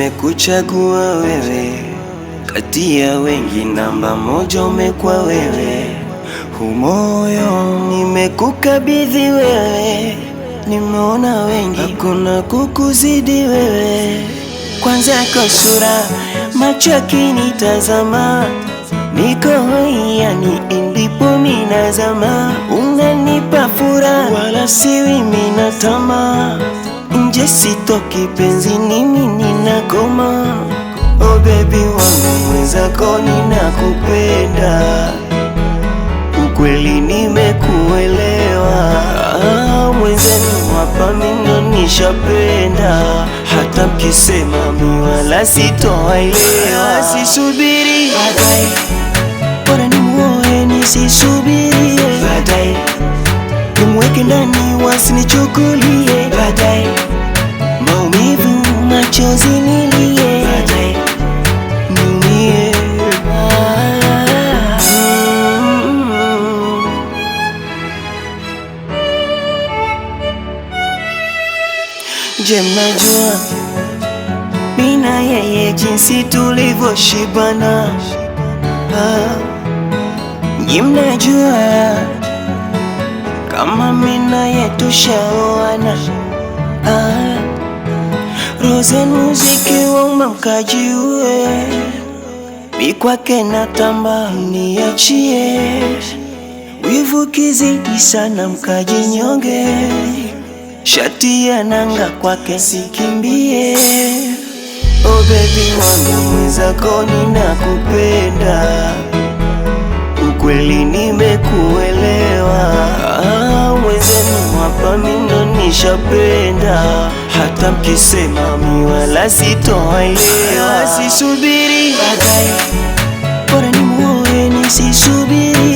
nimekuchagua wewe, kati ya wengi namba moja umekuwa wewe. Humoyo nimekukabidhi wewe, nimeona wengi hakuna kukuzidi wewe. Kwanza kwa sura, macho yakinitazama, niko hoi yani ndipo minazama. Unanipa furaha wala siwi mina tamaa, nje sitoki penzi nimi ninakoma. Oh baby wangu mwenzako ninakupenda, ukweli nimekuelewa. Mwenzenu hapa mino nishapenda, hata mkisema mi wala sitowaelewa. Sisubiri baadaye, bora nimuoe nisisubirie baadaye, nimweke ndani wasinichukulie baadaye, maumivu machozi nilie baadaye, niumie. Je, mnajua mina yeye jinsi tulivyoshibana? Je, mnajua kama mina yetu shaoana? Rose muziki wauma mkajiue, mi kwake natamba niachie, wivu kizidi sana mkajinyonge, shati ya nanga kwake sikimbie. Oh baby wangu mwenzako ninakupenda, ukweli nimekuelewa. Mwenzenu hapa mino nishapenda, hata mkisema mi wala sitowaelewa. Sisubiri baadaye, bora nimuoe nisisubiri